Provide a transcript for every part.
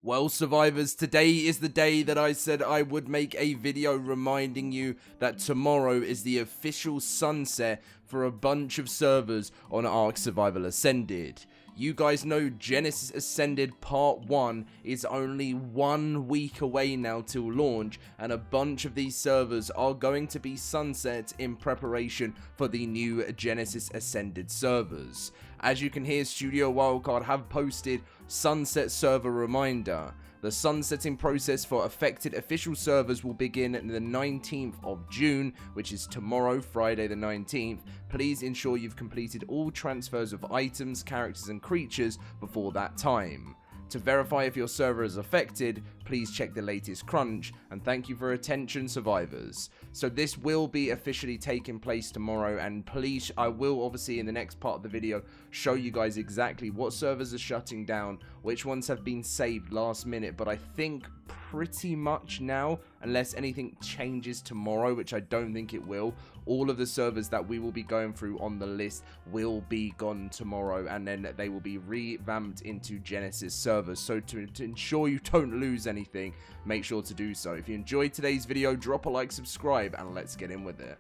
Well, survivors, today is the day that I said I would make a video reminding you that tomorrow is the official sunset for a bunch of servers on ARK Survival Ascended. You guys know Genesis Ascended Part 1 is only 1 week away now till launch, and a bunch of these servers are going to be sunset in preparation for the new Genesis Ascended servers. As you can hear, Studio Wildcard have posted sunset server reminder. The sunsetting process for affected official servers will begin the 19th of June, which is tomorrow, Friday the 19th. Please ensure you've completed all transfers of items, characters and creatures before that time. To verify if your server is affected, please check the latest crunch, and thank you for your attention, survivors. So this will be officially taking place tomorrow, and please, I will obviously in the next part of the video show you guys exactly what servers are shutting down, which ones have been saved last minute, but I think pretty much now, unless anything changes tomorrow, which I don't think it will, all of the servers that we will be going through on the list will be gone tomorrow, and then they will be revamped into Genesis servers. So to ensure you don't lose anything, make sure to do so. If you enjoyed today's video, drop a like, subscribe, and let's get in with it.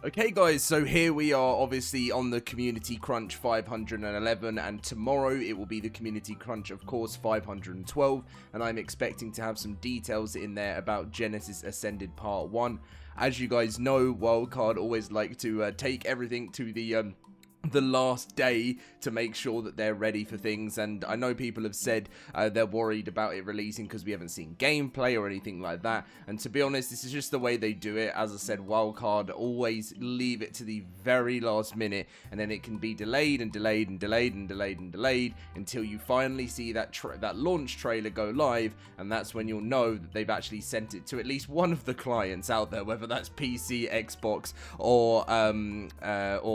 Okay guys, so here we are obviously on the Community Crunch 511, and tomorrow it will be the Community Crunch, of course, 512, and I'm expecting to have some details in there about Genesis Ascended Part 1. As you guys know, Wildcard always like to take everything to the last day to make sure that they're ready for things, and I know people have said they're worried about it releasing because we haven't seen gameplay or anything like that, and to be honest, this is just the way they do it. As I said, Wildcard always leave it to the very last minute, and then it can be delayed and delayed and delayed and delayed and delayed until you finally see that launch trailer go live, and that's when you'll know that they've actually sent it to at least one of the clients out there, whether that's PC, Xbox, or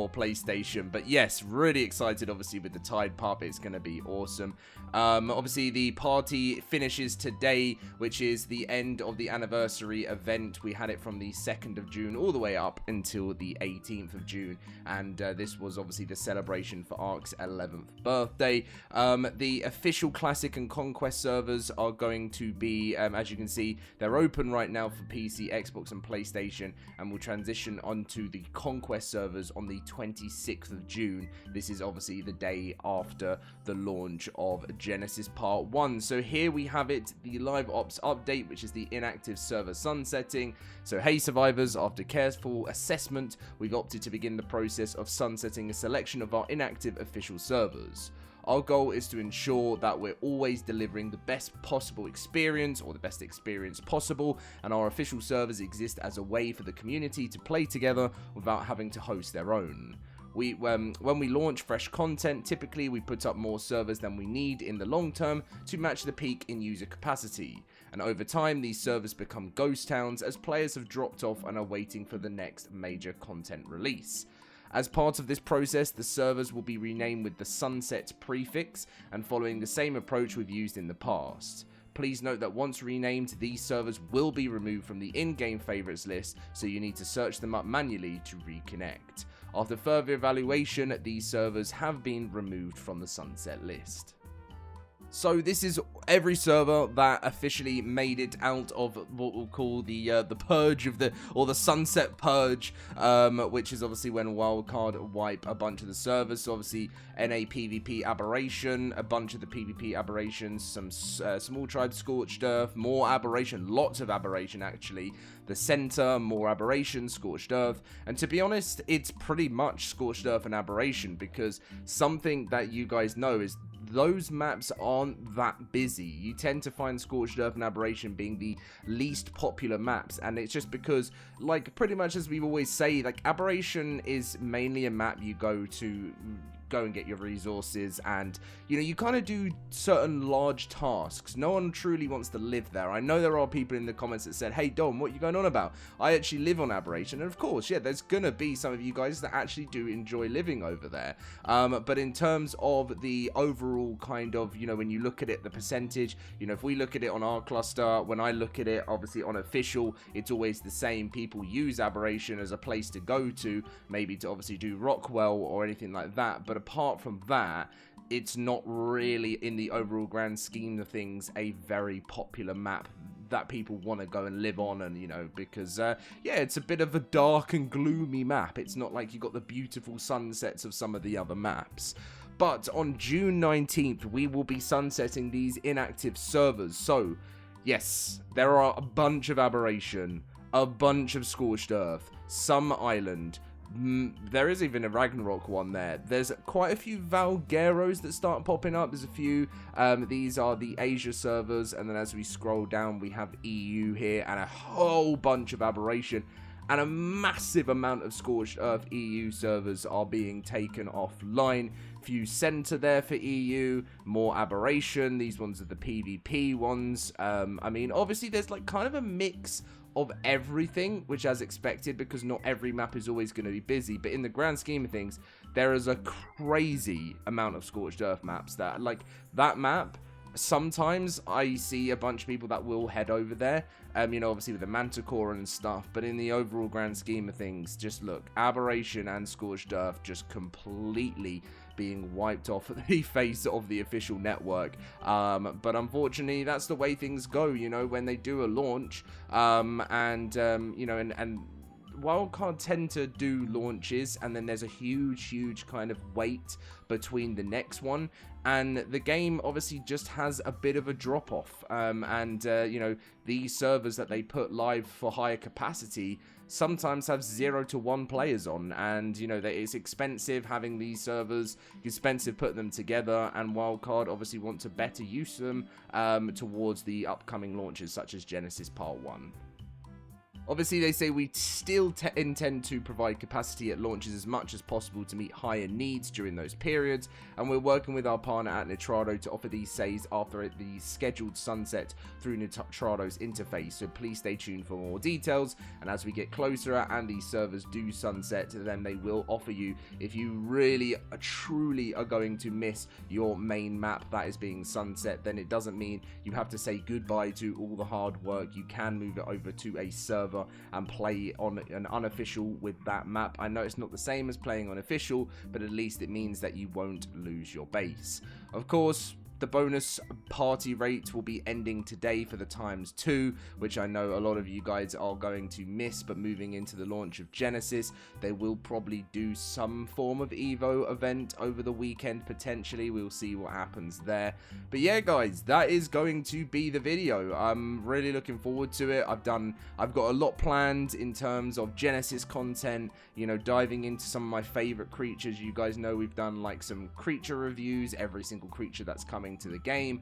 PlayStation. But yes, really excited obviously with the Tide Pup. It's going to be awesome. Obviously the party finishes today, which is the end of the anniversary event. We had it from the 2nd of June all the way up until the 18th of June, and this was obviously the celebration for ARK's 11th birthday. The official Classic and Conquest servers are going to be, as you can see, they're open right now for PC, Xbox and PlayStation, and will transition onto the Conquest servers on the 26th of June. This is obviously the day after the launch of Genesis Part 1. So here we have it, the live ops update, which is the inactive server sunsetting. So hey survivors, after careful assessment, we've opted to begin the process of sunsetting a selection of our inactive official servers. Our goal is to ensure that we're always delivering the best possible experience, or the best experience possible, and our official servers exist as a way for the community to play together without having to host their own. When we launch fresh content, typically we put up more servers than we need in the long term to match the peak in user capacity, and over time these servers become ghost towns as players have dropped off and are waiting for the next major content release. As part of this process, the servers will be renamed with the sunset prefix, and following the same approach we've used in the past. Please note that once renamed, these servers will be removed from the in-game favorites list, so you need to search them up manually to reconnect. After further evaluation, these servers have been removed from the sunset list. So this is every server that officially made it out of what we'll call the purge of the sunset purge, which is obviously when Wildcard wipe a bunch of the servers. So obviously NA PvP Aberration, a bunch of the PvP Aberrations, some Small Tribe Scorched Earth, more Aberration, lots of Aberration actually. The Center, more Aberration, Scorched Earth, and to be honest, it's pretty much Scorched Earth and Aberration, because something that you guys know is those maps aren't that busy. You tend to find Scorched Earth and Aberration being the least popular maps, and it's just because, like, pretty much as we always say, like, Aberration is mainly a map you go and get your resources, and you kind of do certain large tasks. No one truly wants to live there. I know there are people in the comments that said, hey Dom, what are you going on about? I actually live on Aberration, and of course, yeah, there's gonna be some of you guys that actually do enjoy living over there, but in terms of the overall kind of, when you look at it, the percentage, if we look at it on our cluster, when I look at it obviously on official, it's always the same. People use Aberration as a place to go to, maybe to obviously do Rockwell or anything like that, but apart from that, it's not really, in the overall grand scheme of things, a very popular map that people want to go and live on, and you know, because yeah, it's a bit of a dark and gloomy map. It's not like you got the beautiful sunsets of some of the other maps. But on June 19th, we will be sunsetting these inactive servers. So yes, there are a bunch of Aberration, a bunch of Scorched Earth, some Island. There is even a Ragnarok one there. There's quite a few Valgueros that start popping up. There's a few. These are the Asia servers, and then as we scroll down, we have EU here, and a whole bunch of Aberration, and a massive amount of Scorched Earth EU servers are being taken offline. Few center there for EU, more Aberration. These ones are the PvP ones. I mean, obviously there's like kind of a mix of everything, which as expected, because not every map is always going to be busy, but in the grand scheme of things, there is a crazy amount of Scorched Earth maps that, like, that map, sometimes I see a bunch of people that will head over there, you know, obviously with the Manticore and stuff, but in the overall grand scheme of things, just look, Aberration and Scorched Earth just completely being wiped off the face of the official network. But unfortunately, that's the way things go, you know, when they do a launch, you know, and Wildcard tend to do launches, and then there's a huge kind of wait between the next one, and the game obviously just has a bit of a drop off, you know, these servers that they put live for higher capacity sometimes have 0 to 1 players on, and you know that it's expensive having these servers, expensive putting them together, and Wildcard obviously want to better use them towards the upcoming launches such as Genesis Part 1. Obviously, they say we still intend to provide capacity at launches as much as possible to meet higher needs during those periods, and we're working with our partner at Nitrado to offer these saves after the scheduled sunset through Nitrado's interface, so please stay tuned for more details, and as we get closer and these servers do sunset, then they will offer you, if you really truly are going to miss your main map that is being sunset, then it doesn't mean you have to say goodbye to all the hard work. You can move it over to a server and play on an unofficial with that map. I know it's not the same as playing on official, but at least it means that you won't lose your base. Of course, the bonus party rate will be ending today for the ×2, which I know a lot of you guys are going to miss, but moving into the launch of Genesis, they will probably do some form of Evo event over the weekend, potentially. We'll see what happens there. But yeah, guys, that is going to be the video. I'm really looking forward to it. I've got a lot planned in terms of Genesis content, you know, diving into some of my favorite creatures. You guys know we've done like some creature reviews, every single creature that's coming to the game.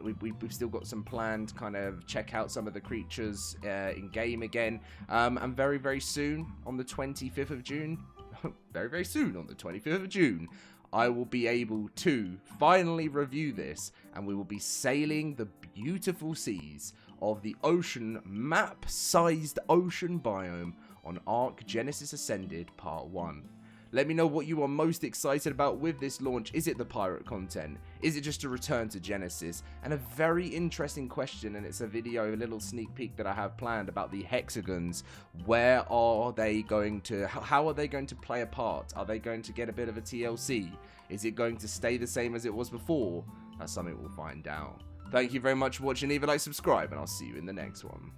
We've still got some planned kind of check out some of the creatures in game again, and very soon on the 25th of June very soon on the 25th of June I will be able to finally review this, and we will be sailing the beautiful seas of the ocean, map-sized ocean biome on ARK Genesis Ascended Part 1. Let me know what you are most excited about with this launch. Is it the pirate content? Is it just a return to Genesis? And a very interesting question, and it's a video, a little sneak peek that I have planned about the hexagons. Where are they going to, how are they going to play a part? Are they going to get a bit of a TLC? Is it going to stay the same as it was before? That's something we'll find out. Thank you very much for watching. Leave a like, subscribe, and I'll see you in the next one.